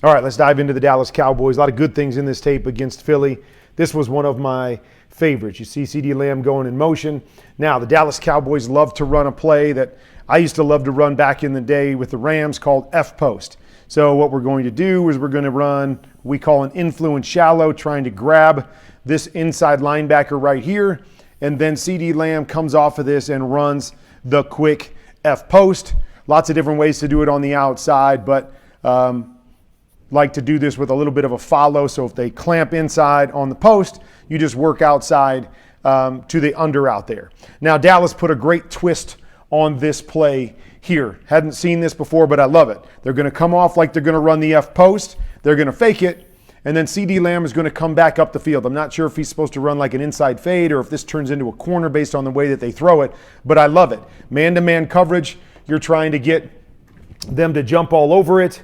All right, let's dive into the Dallas Cowboys. A lot of good things in this tape against Philly. This was one of my favorites. You see CeeDee Lamb going in motion. Now, the Dallas Cowboys love to run a play that I used to love to run back in the day with the Rams called F-post. So what we're going to do is we're going to run what we call an influence shallow, trying to grab this inside linebacker right here. And then CeeDee Lamb comes off of this and runs the quick F-post. Lots of different ways to do it on the outside, but like to do this with a little bit of a follow. So if they clamp inside on the post, you just work outside to the under out there. Now, Dallas put a great twist on this play here. Hadn't seen this before, but I love it. They're going to come off like they're going to run the F-post. They're going to fake it, and then CeeDee Lamb is going to come back up the field. I'm not sure if he's supposed to run like an inside fade or if this turns into a corner based on the way that they throw it, but I love it. Man-to-man coverage, you're trying to get them to jump all over it.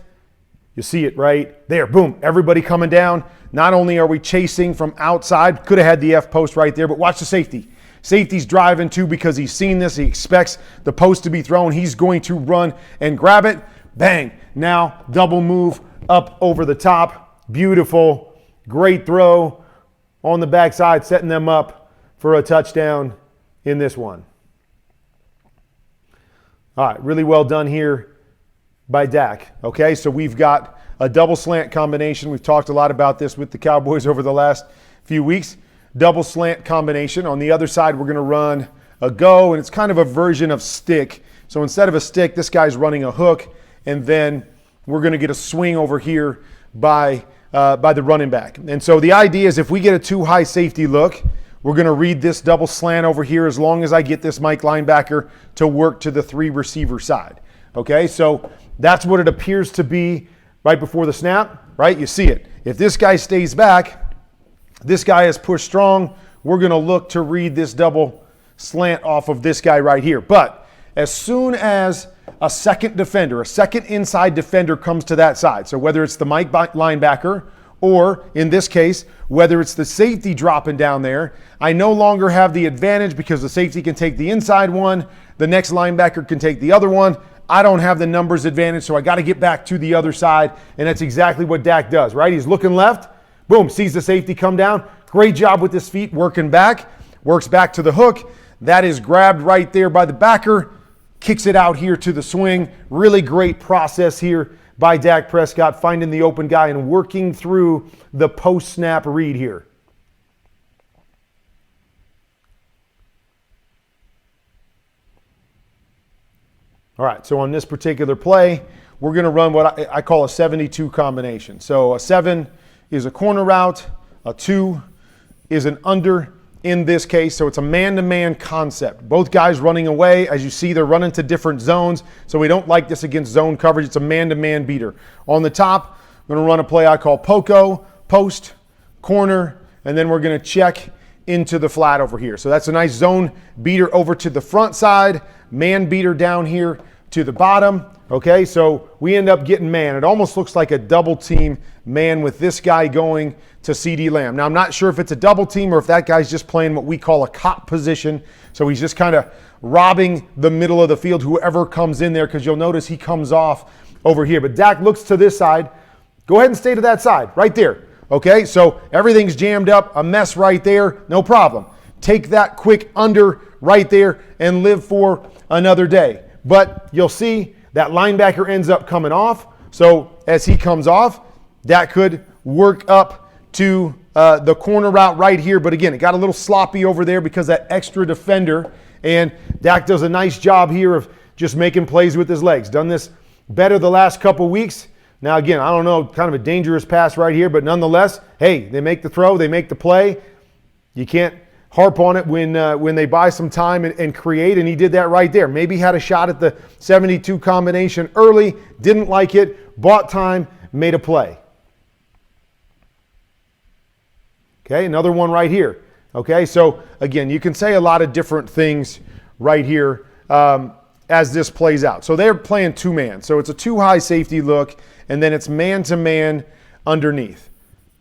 You see it right there. Boom. Everybody coming down. Not only are we chasing from outside, could have had the F-post right there, but watch the safety. Safety's driving too because he's seen this. He expects the post to be thrown. He's going to run and grab it. Bang. Now double move up over the top. Beautiful. Great throw on the backside, setting them up for a touchdown in this one. All right. Really well done here by Dak. Okay, so we've got a double slant combination. We've talked a lot about this with the Cowboys over the last few weeks. Double slant combination. On the other side, we're going to run a go, and it's kind of a version of stick. So instead of a stick, this guy's running a hook, and then we're going to get a swing over here by the running back. And so the idea is if we get a too high safety look, we're going to read this double slant over here as long as I get this Mike linebacker to work to the 3 receiver side. Okay, so that's what it appears to be right before the snap, right? You see it. If this guy stays back, this guy is pushed strong, we're going to look to read this double slant off of this guy right here. But as soon as a second defender, a second inside defender comes to that side, so whether it's the Mike linebacker or in this case, whether it's the safety dropping down there, I no longer have the advantage because the safety can take the inside one, the next linebacker can take the other one. I don't have the numbers advantage, so I got to get back to the other side, and that's exactly what Dak does, right? He's looking left, boom, sees the safety come down. Great job with his feet, working back, works back to the hook. That is grabbed right there by the backer, kicks it out here to the swing. Really great process here by Dak Prescott, finding the open guy and working through the post-snap read here. All right, so on this particular play, we're going to run what I call a 72 combination. So a 7 is a corner route, a 2 is an under in this case. So it's a man-to-man concept. Both guys running away. As you see, they're running to different zones. So we don't like this against zone coverage. It's a man-to-man beater. On the top, I'm going to run a play I call Poco, post, corner, and then we're going to check into the flat over here. So that's a nice zone beater over to the front side, man beater down here to the bottom. Okay, so we end up getting man. It almost looks like a double team man with this guy going to CeeDee Lamb. Now, I'm not sure if it's a double team or if that guy's just playing what we call a cop position. So he's just kind of robbing the middle of the field, whoever comes in there, because you'll notice he comes off over here. But Dak looks to this side. Go ahead and stay to that side, right there. Okay, so everything's jammed up, a mess right there, no problem. Take that quick under right there and live for another day. But you'll see that linebacker ends up coming off. So as he comes off, that could work up to the corner route right here. But again, it got a little sloppy over there because that extra defender. And Dak does a nice job here of just making plays with his legs. Done this better the last couple weeks. Now, again, I don't know, kind of a dangerous pass right here, but nonetheless, hey, they make the throw, they make the play. You can't harp on it when they buy some time and create, and he did that right there. Maybe had a shot at the 72 combination early, didn't like it, bought time, made a play. Okay, another one right here. Okay, so again, you can say a lot of different things right here as this plays out. So they're playing two-man. So it's a too high safety look, and then it's man-to-man underneath.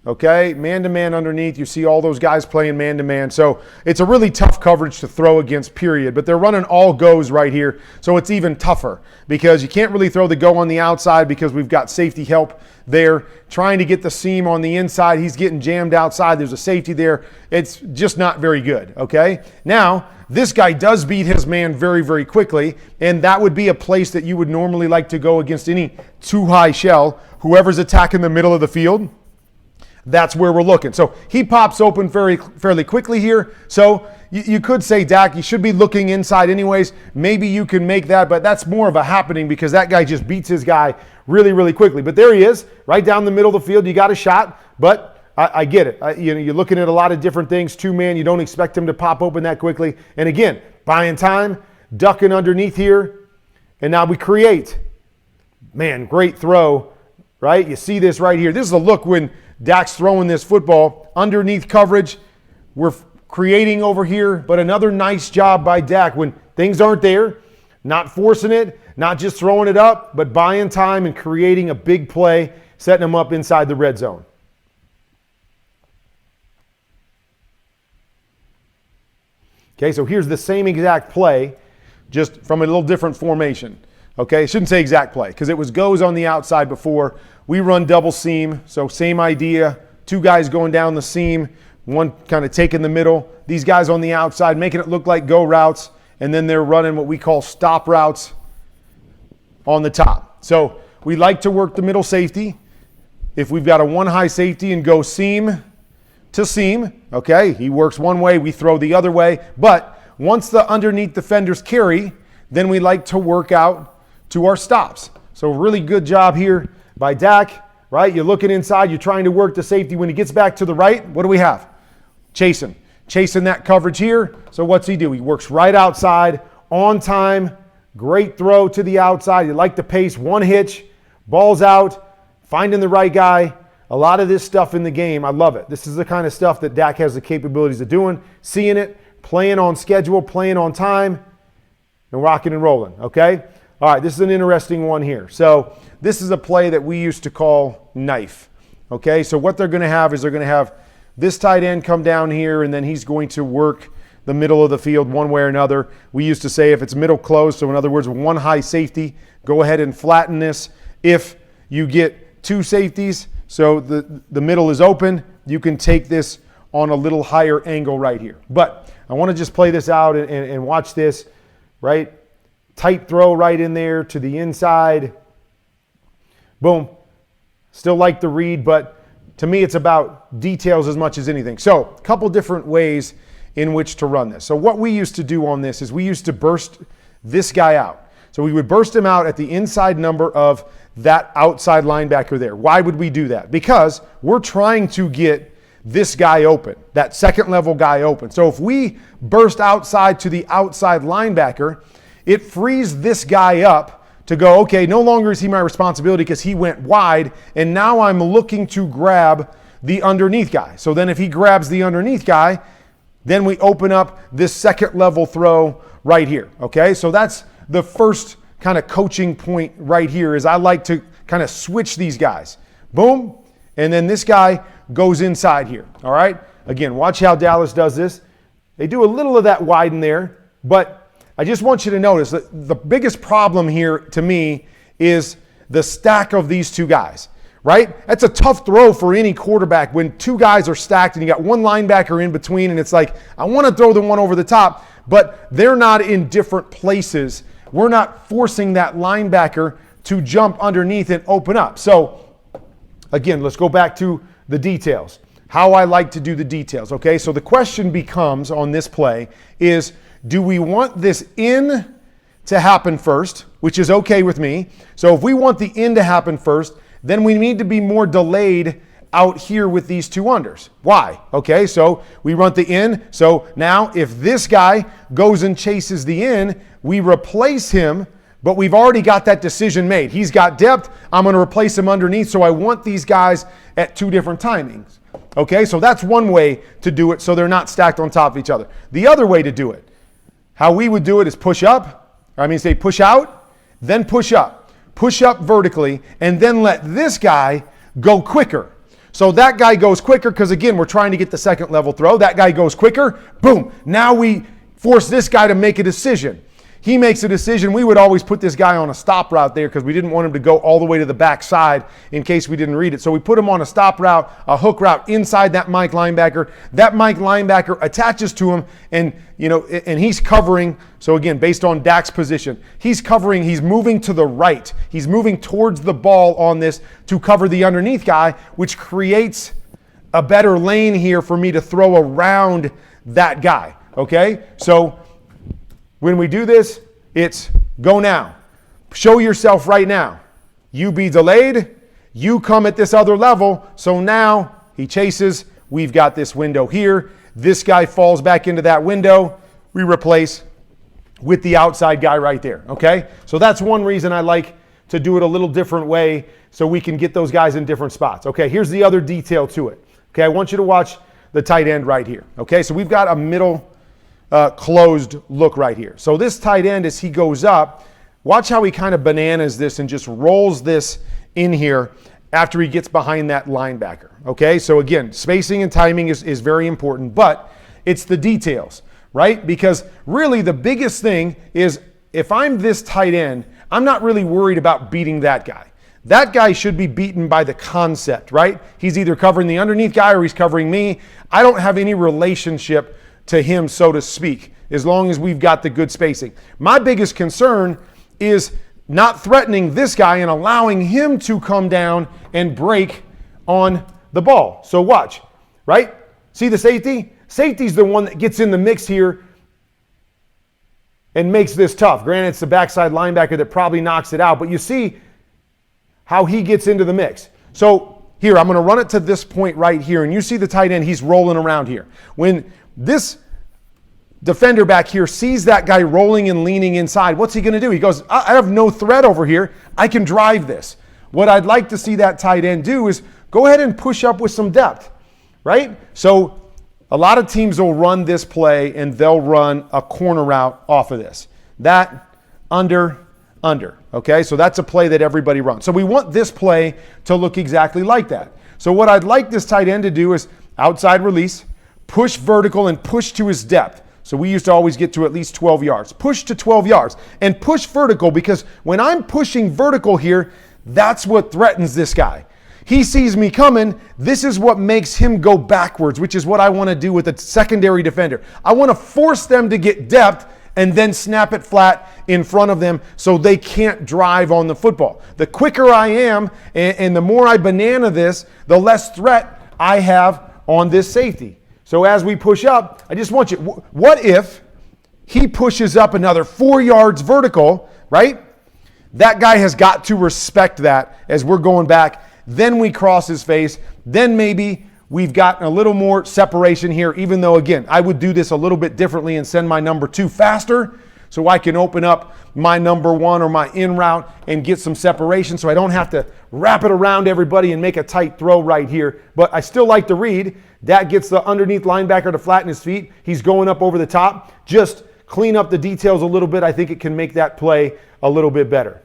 Okay, man-to-man underneath. You see all those guys playing man-to-man. So it's a really tough coverage to throw against, period. But they're running all goes right here, so it's even tougher because you can't really throw the go on the outside because we've got safety help there. Trying to get the seam on the inside. He's getting jammed outside. There's a safety there. It's just not very good, okay? Now, this guy does beat his man very, very quickly, and that would be a place that you would normally like to go against any too high shell. Whoever's attacking the middle of the field, that's where we're looking. So he pops open fairly quickly here. So you could say, Dak, you should be looking inside anyways. Maybe you can make that, but that's more of a happening because that guy just beats his guy really, really quickly. But there he is, right down the middle of the field. You got a shot, but I get it. You're looking at a lot of different things. Two-man, you don't expect him to pop open that quickly. And again, buying time, ducking underneath here, and now we create. Man, great throw, right? You see this right here. This is a look when Dak's throwing this football underneath coverage. We're creating over here, but another nice job by Dak when things aren't there, not forcing it, not just throwing it up, but buying time and creating a big play, setting them up inside the red zone. Okay, so here's the same exact play, just from a little different formation. Okay, shouldn't say exact play because it was goes on the outside before. We run double seam, so same idea. Two guys going down the seam, one kind of taking the middle. These guys on the outside making it look like go routes, and then they're running what we call stop routes on the top. So we like to work the middle safety. If we've got a one high safety and go seam to seam, okay, he works one way, we throw the other way. But once the underneath defenders carry, then we like to work out to our stops. So really good job here by Dak, right? You're looking inside, you're trying to work the safety. When he gets back to the right, what do we have? Chasing that coverage here. So what's he do? He works right outside, on time, great throw to the outside. You like the pace, one hitch, ball's out, finding the right guy. A lot of this stuff in the game, I love it. This is the kind of stuff that Dak has the capabilities of doing, seeing it, playing on schedule, playing on time, and rocking and rolling, okay? All right, this is an interesting one here. So this is a play that we used to call knife, okay? So what they're going to have is they're going to have this tight end come down here, and then he's going to work the middle of the field one way or another. We used to say if it's middle close, so in other words, one high safety, go ahead and flatten this. If you get two safeties, so the middle is open, you can take this on a little higher angle right here. But I want to just play this out and watch this, right? Tight throw right in there to the inside. Boom. Still like the read, but to me it's about details as much as anything. So a couple different ways in which to run this. So what we used to do on this is we used to burst this guy out. So we would burst him out at the inside number of that outside linebacker there. Why would we do that? Because we're trying to get this guy open, that second level guy open. So if we burst outside to the outside linebacker, it frees this guy up to go, okay, no longer is he my responsibility because he went wide, and now I'm looking to grab the underneath guy. So then if he grabs the underneath guy, then we open up this second level throw right here, okay? So that's the first kind of coaching point right here is I like to kind of switch these guys. Boom, and then this guy goes inside here, all right? Again, watch how Dallas does this. They do a little of that wide in there, but I just want you to notice that the biggest problem here to me is the stack of these two guys, right? That's a tough throw for any quarterback when two guys are stacked and you got one linebacker in between, and it's like, I want to throw the one over the top, but they're not in different places. We're not forcing that linebacker to jump underneath and open up. So again, let's go back to the details. How I like to do the details, okay? So the question becomes on this play is, do we want this in to happen first, which is okay with me. So if we want the in to happen first, then we need to be more delayed out here with these two unders. Why? Okay, so we run the in. So now if this guy goes and chases the in, we replace him, but we've already got that decision made. He's got depth. I'm going to replace him underneath. So I want these guys at two different timings. Okay, so that's one way to do it so they're not stacked on top of each other. The other way to do it, how we would do it is push up, say push out, then push up vertically, and then let this guy go quicker. So that guy goes quicker because, again, we're trying to get the second level throw. That guy goes quicker. Boom. Now we force this guy to make a decision. He makes a decision. We would always put this guy on a stop route there because we didn't want him to go all the way to the backside in case we didn't read it. So we put him on a stop route, a hook route inside that Mike linebacker. That Mike linebacker attaches to him and he's covering. So again, based on Dak's position, he's covering, he's moving to the right. He's moving towards the ball on this to cover the underneath guy, which creates a better lane here for me to throw around that guy. Okay? So when we do this, it's go now. Show yourself right now. You be delayed. You come at this other level. So now he chases. We've got this window here. This guy falls back into that window. We replace with the outside guy right there. Okay? So that's one reason I like to do it a little different way so we can get those guys in different spots. Okay, here's the other detail to it. Okay, I want you to watch the tight end right here. Okay, so we've got a middle closed look right here. So this tight end, as he goes up, watch how he kind of bananas this and just rolls this in here after he gets behind that linebacker. Okay, so again, spacing and timing is very important, but it's the details, right? Because really the biggest thing is if I'm this tight end, I'm not really worried about beating that guy. That guy should be beaten by the concept, right? He's either covering the underneath guy or he's covering me. I don't have any relationship to him, so to speak, as long as we've got the good spacing. My biggest concern is not threatening this guy and allowing him to come down and break on the ball. So watch, right? See the safety? Safety's the one that gets in the mix here and makes this tough. Granted, it's the backside linebacker that probably knocks it out, but you see how he gets into the mix. So here, I'm going to run it to this point right here, and you see the tight end, he's rolling around here. When this defender back here sees that guy rolling and leaning inside, what's he going to do? He goes, I have no threat over here. I can drive this. What I'd like to see that tight end do is go ahead and push up with some depth, right? So a lot of teams will run this play and they'll run a corner route off of this. That, under. Okay, so that's a play that everybody runs. So we want this play to look exactly like that. So what I'd like this tight end to do is outside release, push vertical and push to his depth. So we used to always get to at least 12 yards. Push to 12 yards and push vertical, because when I'm pushing vertical here, that's what threatens this guy. He sees me coming. This is what makes him go backwards, which is what I want to do with a secondary defender. I want to force them to get depth and then snap it flat in front of them so they can't drive on the football. The quicker I am and the more I banana this, the less threat I have on this safety. So as we push up, I just want you, what if he pushes up another 4 yards vertical, right? That guy has got to respect that as we're going back. Then we cross his face. Then maybe we've gotten a little more separation here, even though, again, I would do this a little bit differently and send my number 2 faster so I can open up my number 1 or my in route and get some separation so I don't have to wrap it around everybody and make a tight throw right here. But I still like to read. That gets the underneath linebacker to flatten his feet. He's going up over the top. Just clean up the details a little bit. I think it can make that play a little bit better.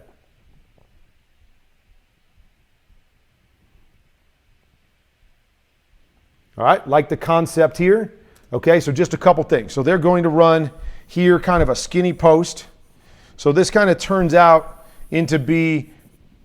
All right, like the concept here. Okay, so just a couple things. So they're going to run here kind of a skinny post. So this kind of turns out into be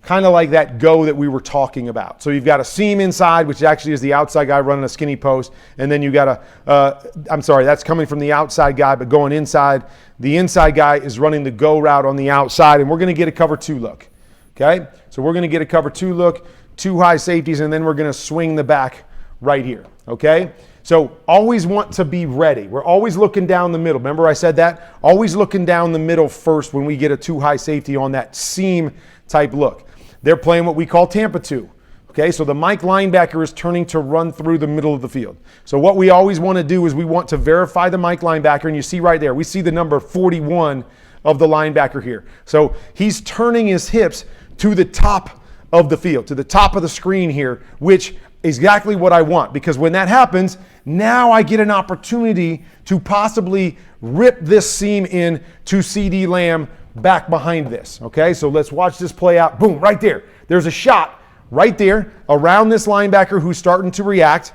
kind of like that go that we were talking about. So you've got a seam inside, which actually is the outside guy running a skinny post. And then you got that's coming from the outside guy, but going inside. The inside guy is running the go route on the outside, and we're going to get a cover 2 look. Okay, so we're going to get a cover 2 look, 2 high safeties, and then we're going to swing the back right here. Okay, so always want to be ready. We're always looking down the middle. Remember I said that? Always looking down the middle first when we get a 2 high safety on that seam type look. They're playing what we call Tampa 2. Okay, so the Mike linebacker is turning to run through the middle of the field. So what we always want to do is we want to verify the Mike linebacker, and you see right there, we see the number 41 of the linebacker here. So he's turning his hips to the top of the field, to the top of the screen here, which is exactly what I want, because when that happens, now I get an opportunity to possibly rip this seam in to CD Lamb back behind this. Okay, so let's watch this play out. Boom, right there. There's a shot right there around this linebacker who's starting to react.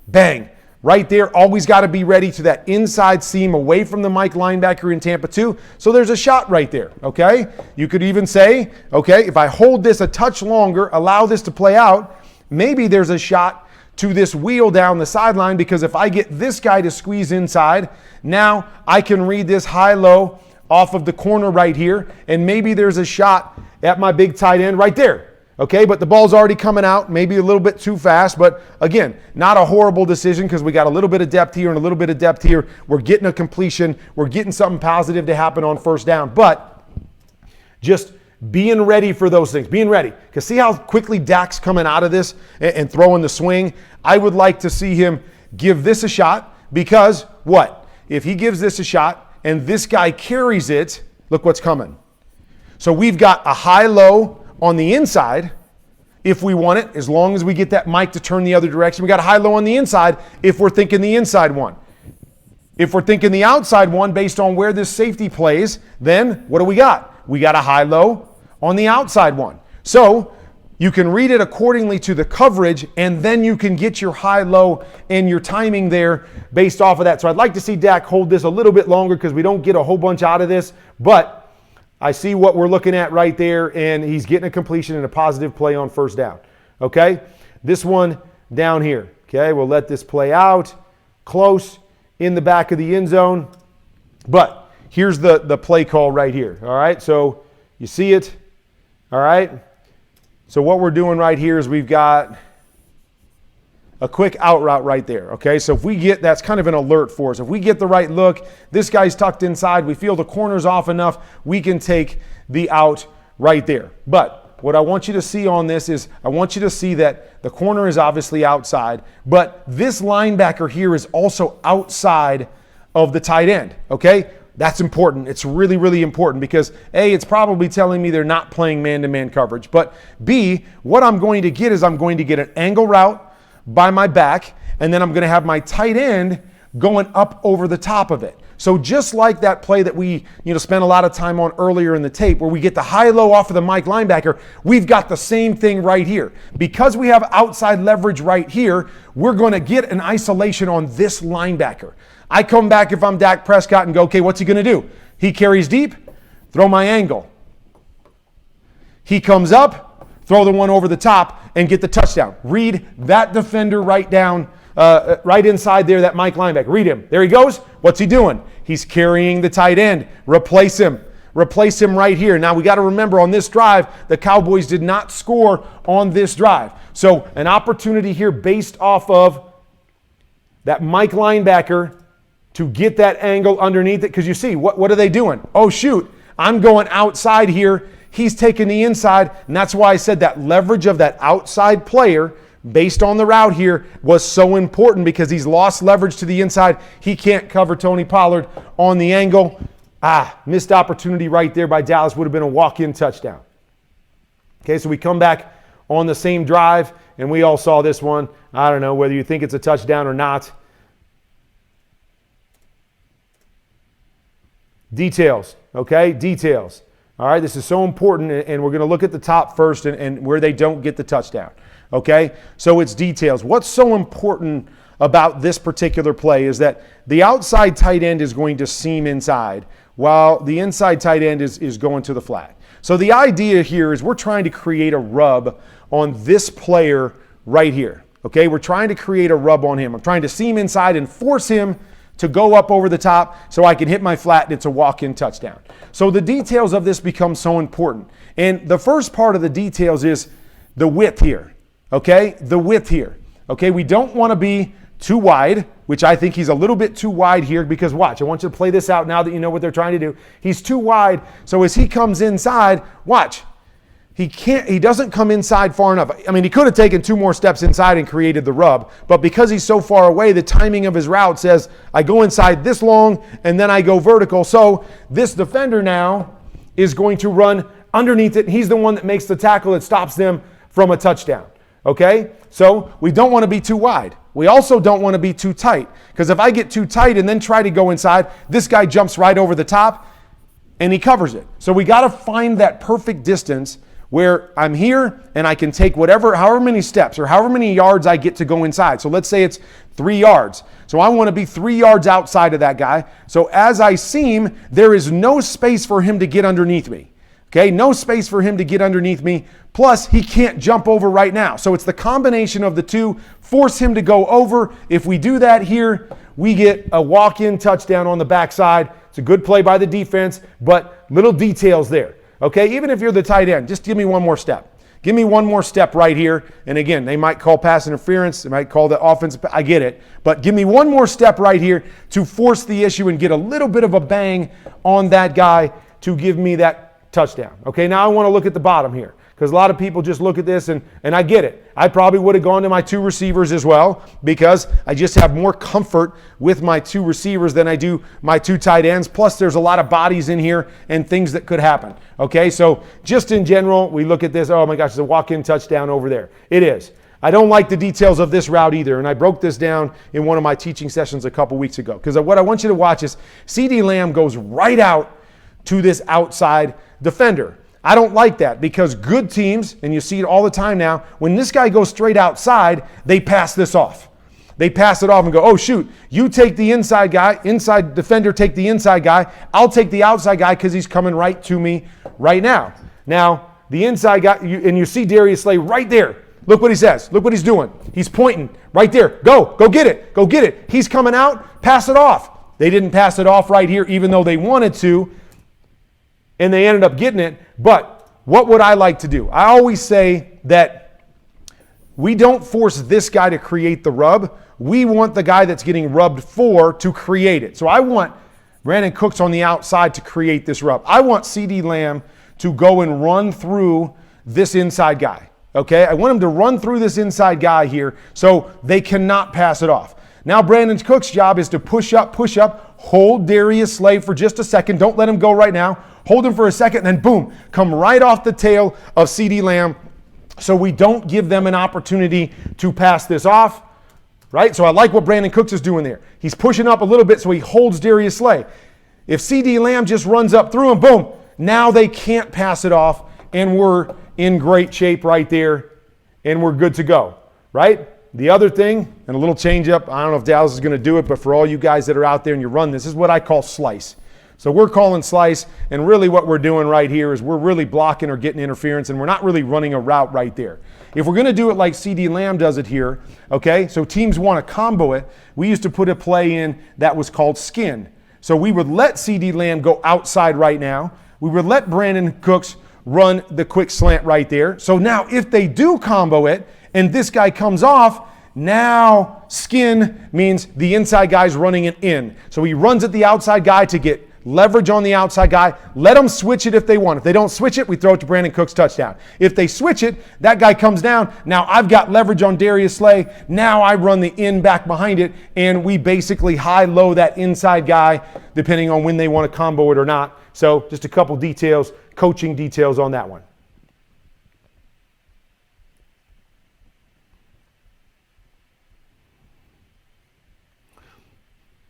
Bang. Right there, always got to be ready to that inside seam away from the Mike linebacker in Tampa 2. So there's a shot right there, okay? You could even say, okay, if I hold this a touch longer, allow this to play out, maybe there's a shot to this wheel down the sideline, because if I get this guy to squeeze inside, now I can read this high-low off of the corner right here, and maybe there's a shot at my big tight end right there. Okay, but the ball's already coming out, maybe a little bit too fast, but again, not a horrible decision because we got a little bit of depth here and a little bit of depth here. We're getting a completion. We're getting something positive to happen on first down, but just being ready for those things, being ready. Because see how quickly Dak's coming out of this and throwing the swing? I would like to see him give this a shot, because what? If he gives this a shot and this guy carries it, look what's coming. So we've got a high-low on the inside, if we want it, as long as we get that mic to turn the other direction. We got a high-low on the inside if we're thinking the inside one. If we're thinking the outside one based on where this safety plays, then what do we got? We got a high-low on the outside one. So you can read it accordingly to the coverage, and then you can get your high-low and your timing there based off of that. So I'd like to see Dak hold this a little bit longer because we don't get a whole bunch out of this, but I see what we're looking at right there, and he's getting a completion and a positive play on first down. Okay? This one down here. Okay? We'll let this play out. Close in the back of the end zone. But here's the play call right here. All right? So you see it. All right? So what we're doing right here is we've got a quick out route right there, okay? So if we get, that's kind of an alert for us. If we get the right look, this guy's tucked inside, we feel the corner's off enough, we can take the out right there. But what I want you to see on this is I want you to see that the corner is obviously outside, but this linebacker here is also outside of the tight end, okay? That's important. It's really, really important because A, it's probably telling me they're not playing man-to-man coverage, but B, what I'm going to get is I'm going to get an angle route by my back, and then I'm going to have my tight end going up over the top of it. So just like that play that we spent a lot of time on earlier in the tape where we get the high-low off of the Mike linebacker, we've got the same thing right here. Because we have outside leverage right here, we're going to get an isolation on this linebacker. I come back if I'm Dak Prescott and go, okay, what's he going to do? He carries deep, throw my angle. He comes up, throw the one over the top, and get the touchdown. Read that defender right down, right inside there, that Mike linebacker. Read him. There he goes. What's he doing? He's carrying the tight end. Replace him. Replace him right here. Now, we got to remember on this drive, the Cowboys did not score on this drive. So an opportunity here based off of that Mike linebacker to get that angle underneath it. Because you see, what are they doing? Oh, shoot. I'm going outside here. He's taking the inside, and that's why I said that leverage of that outside player based on the route here was so important because he's lost leverage to the inside. He can't cover Tony Pollard on the angle. Missed opportunity right there by Dallas. Would have been a walk-in touchdown. Okay, so we come back on the same drive, and we all saw this one. I don't know whether you think it's a touchdown or not. Details, okay? Details. All right, this is so important, and we're going to look at the top first and where they don't get the touchdown, okay? So it's details. What's so important about this particular play is that the outside tight end is going to seam inside while the inside tight end is going to the flat. So the idea here is we're trying to create a rub on this player right here, okay? We're trying to create a rub on him. I'm trying to seam inside and force him to go up over the top so I can hit my flat and it's a walk-in touchdown. So the details of this become so important. And the first part of the details is the width here, okay? The width here, okay? We don't want to be too wide, which I think he's a little bit too wide here because watch, I want you to play this out now that you know what they're trying to do. He's too wide, so as he comes inside, watch. He doesn't come inside far enough. I mean, he could have taken 2 more steps inside and created the rub, but because he's so far away, the timing of his route says, I go inside this long and then I go vertical. So this defender now is going to run underneath it. He's the one that makes the tackle that stops them from a touchdown. Okay? So we don't want to be too wide. We also don't want to be too tight, because if I get too tight and then try to go inside, this guy jumps right over the top and he covers it. So we got to find that perfect distance where I'm here and I can take however many steps or however many yards I get to go inside. So let's say it's 3 yards. So I want to be 3 yards outside of that guy. So as I seam, there is no space for him to get underneath me. Okay, no space for him to get underneath me. Plus, he can't jump over right now. So it's the combination of the two. Force him to go over. If we do that here, we get a walk-in touchdown on the backside. It's a good play by the defense, but little details there. Okay, even if you're the tight end, just give me one more step. Give me one more step right here. And again, they might call pass interference. They might call the offense. I get it. But give me one more step right here to force the issue and get a little bit of a bang on that guy to give me that touchdown. Okay, now I want to look at the bottom here because a lot of people just look at this and I get it. I probably would have gone to my 2 receivers as well because I just have more comfort with my 2 receivers than I do my 2 tight ends. Plus, there's a lot of bodies in here and things that could happen. Okay, so just in general, we look at this. Oh my gosh, it's a walk-in touchdown over there. It is. I don't like the details of this route either, and I broke this down in one of my teaching sessions a couple weeks ago because what I want you to watch is CeeDee Lamb goes right out to this outside defender. I don't like that because good teams, and you see it all the time now, when this guy goes straight outside, they pass this off. They pass it off and go, oh shoot, you take the inside guy, inside defender take the inside guy, I'll take the outside guy because he's coming right to me right now. Now, the inside guy, and you see Darius Slay right there. Look what he says. Look what he's doing. He's pointing right there. Go get it. Go get it. He's coming out, pass it off. They didn't pass it off right here even though they wanted to. And they ended up getting it. But what would I like to do? I always say that we don't force this guy to create the rub. We want the guy that's getting rubbed for to create it. So I want Brandon Cooks on the outside to create this rub. I want CeeDee Lamb to go and run through this inside guy. Okay? I want him to run through this inside guy here so they cannot pass it off. Now Brandon Cooks' job is to push up, hold Darius Slay for just a second. Don't let him go right now. Hold him for a second, and then boom, come right off the tail of CeeDee Lamb so we don't give them an opportunity to pass this off, right? So I like what Brandon Cooks is doing there. He's pushing up a little bit so he holds Darius Slay. If CeeDee Lamb just runs up through him, boom, now they can't pass it off, and we're in great shape right there, and we're good to go, right? The other thing, and a little change up, I don't know if Dallas is going to do it, but for all you guys that are out there and you run this is what I call slice. So we're calling slice, and really what we're doing right here is we're really blocking or getting interference, and we're not really running a route right there. If we're going to do it like CeeDee Lamb does it here, okay, so teams want to combo it, we used to put a play in that was called skin. So we would let CeeDee Lamb go outside right now. We would let Brandon Cooks run the quick slant right there. So now if they do combo it, and this guy comes off, now skin means the inside guy's running it in. So he runs at the outside guy to get leverage on the outside guy. Let them switch it if they want. If they don't switch it, we throw it to Brandon Cooks touchdown. If they switch it, that guy comes down. Now I've got leverage on Darius Slay. Now I run the in back behind it, and we basically high-low that inside guy depending on when they want to combo it or not. So just a couple details, coaching details on that one.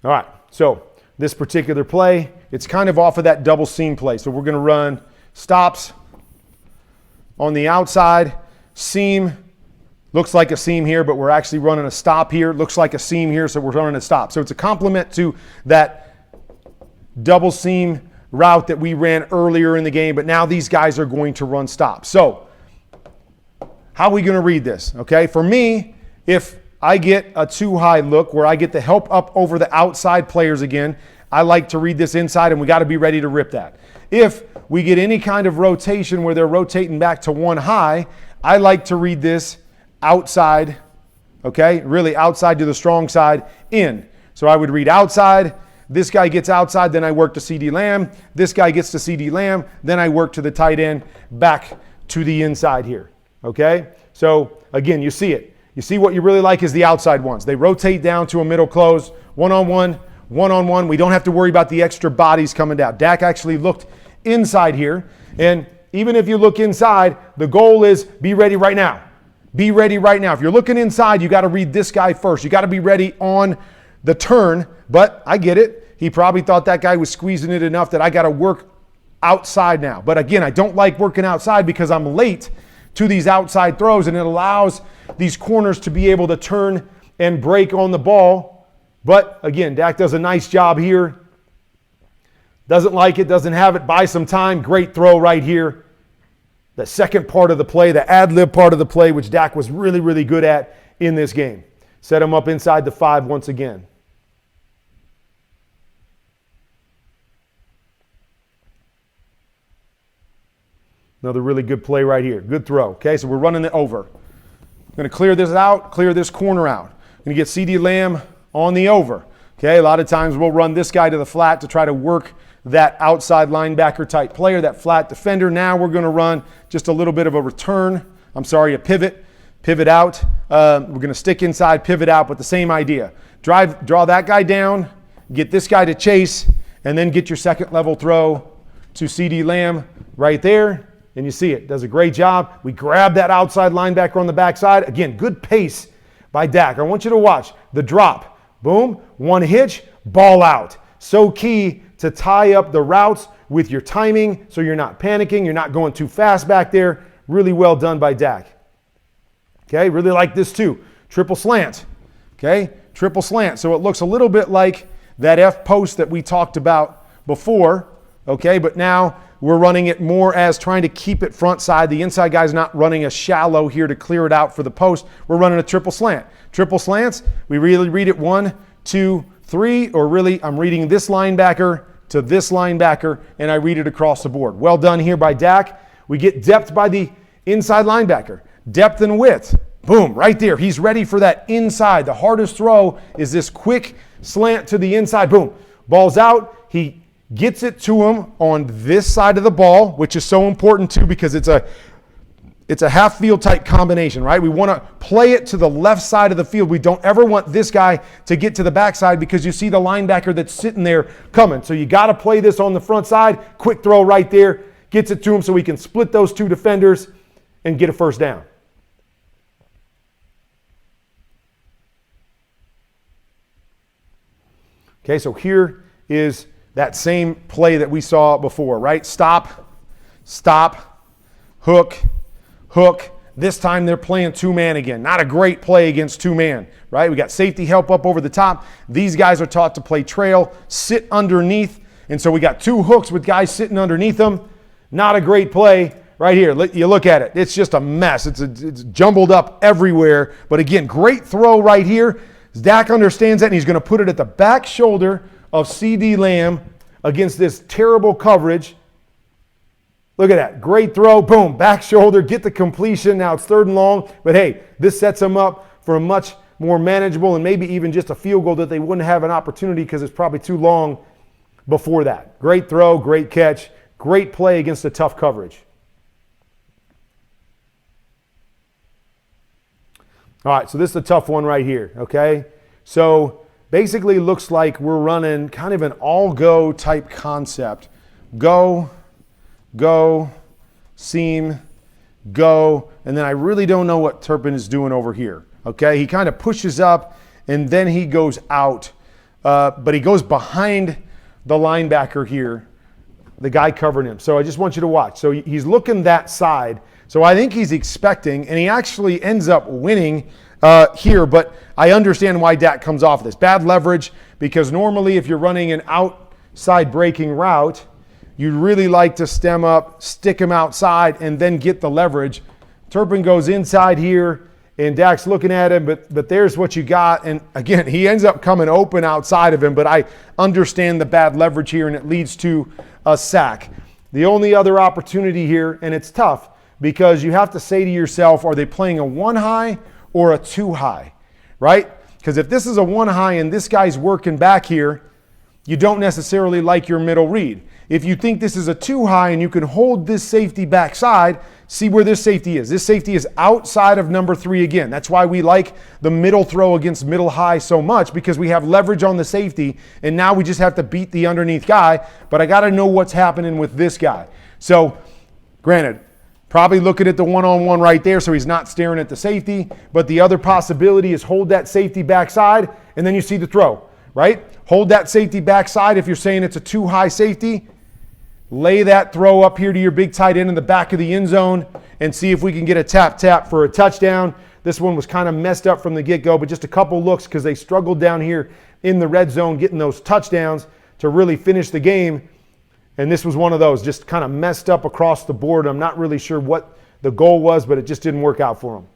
All right, so this particular play, it's kind of off of that double seam play. So we're going to run stops on the outside, seam, looks like a seam here, but we're actually running a stop here. Looks like a seam here, so we're running a stop. So it's a complement to that double seam route that we ran earlier in the game, but now these guys are going to run stops. So how are we going to read this? Okay, for me, if I get a too high look where I get the help up over the outside players again, I like to read this inside, and we got to be ready to rip that. If we get any kind of rotation where they're rotating back to one high, I like to read this outside, okay, really outside to the strong side in. So I would read outside, this guy gets outside, then I work to CeeDee Lamb, this guy gets to CeeDee Lamb, then I work to the tight end back to the inside here, okay? So again, you see it. You see what you really like is the outside ones. They rotate down to a middle close, one-on-one, one-on-one. We don't have to worry about the extra bodies coming down. Dak actually looked inside here, and even if you look inside, the goal is be ready right now. Be ready right now. If you're looking inside, you got to read this guy first. You got to be ready on the turn, but I get it. He probably thought that guy was squeezing it enough that I got to work outside now. But again, I don't like working outside because I'm late to these outside throws, and it allows these corners to be able to turn and break on the ball. But again, Dak does a nice job here. Doesn't like it, doesn't have it, buy some time. Great throw right here. The second part of the play, the ad-lib part of the play, which Dak was really, really good at in this game. Set him up inside the 5 once again. Another really good play right here. Good throw. Okay, so we're running it over. I'm going to clear this out, clear this corner out. I'm going to get CeeDee Lamb on the over. Okay, a lot of times we'll run this guy to the flat to try to work that outside linebacker type player, that flat defender. Now we're going to run just a little bit of a a pivot out. We're going to stick inside, pivot out, but the same idea. Draw that guy down, get this guy to chase, and then get your second level throw to CeeDee Lamb right there. And you see it. Does a great job. We grab that outside linebacker on the backside. Again, good pace by Dak. I want you to watch the drop. Boom. One hitch, ball out. So key to tie up the routes with your timing so you're not panicking. You're not going too fast back there. Really well done by Dak. Okay, really like this too. Triple slant. Okay, triple slant. So it looks a little bit like that F post that we talked about before. Okay, but now we're running it more as trying to keep it front side. The inside guy's not running a shallow here to clear it out for the post. We're running a triple slant. Triple slants, we really read it 1, 2, 3, or really I'm reading this linebacker to this linebacker, and I read it across the board. Well done here by Dak. We get depth by the inside linebacker. Depth and width. Boom, right there. He's ready for that inside. The hardest throw is this quick slant to the inside. Boom. Ball's out. He gets it to him on this side of the ball, which is so important too because it's a half field type combination, right? We want to play it to the left side of the field. We don't ever want this guy to get to the backside because you see the linebacker that's sitting there coming. So you got to play this on the front side. Quick throw right there. Gets it to him so we can split those two defenders and get a first down. Okay, so here is that same play that we saw before, right? Stop, hook. This time they're playing two-man again. Not a great play against two-man, right? We got safety help up over the top. These guys are taught to play trail, sit underneath, and so we got two hooks with guys sitting underneath them. Not a great play right here. You look at it. It's just a mess. It's jumbled up everywhere. But again, great throw right here. Dak understands that, and he's going to put it at the back shoulder of CeeDee Lamb against this terrible coverage. Look at that. Great throw. Boom. Back shoulder. Get the completion. Now it's 3rd and long. But hey, this sets them up for a much more manageable and maybe even just a field goal that they wouldn't have an opportunity because it's probably too long before that. Great throw. Great catch. Great play against a tough coverage. All right, so this is a tough one right here, okay? So basically looks like we're running kind of an all-go type concept. Go, seam, go, and then I really don't know what Turpin is doing over here, okay? He kind of pushes up, and then he goes out, but he goes behind the linebacker here, the guy covering him. So I just want you to watch. So he's looking that side. So I think he's expecting, and he actually ends up winning here, but I understand why Dak comes off this. Bad leverage, because normally if you're running an outside breaking route, you'd really like to stem up, stick him outside, and then get the leverage. Turpin goes inside here, and Dak's looking at him, but there's what you got. And again, he ends up coming open outside of him, but I understand the bad leverage here, and it leads to a sack. The only other opportunity here, and it's tough, because you have to say to yourself, are they playing a 1 high or a 2 high, right? Because if this is a 1 high and this guy's working back here, you don't necessarily like your middle read. If you think this is a 2 high and you can hold this safety backside, see where this safety is. This safety is outside of number 3 again. That's why we like the middle throw against middle high so much, because we have leverage on the safety, and now we just have to beat the underneath guy, but I got to know what's happening with this guy. So, granted, probably looking at the one-on-one right there, so he's not staring at the safety. But the other possibility is hold that safety backside, and then you see the throw, right? Hold that safety backside if you're saying it's a 2 high safety. lay that throw up here to your big tight end in the back of the end zone and see if we can get a tap for a touchdown. This one was kind of messed up from the get-go, but just a couple looks because they struggled down here in the red zone getting those touchdowns to really finish the game. And this was one of those, just kind of messed up across the board. I'm not really sure what the goal was, but it just didn't work out for them.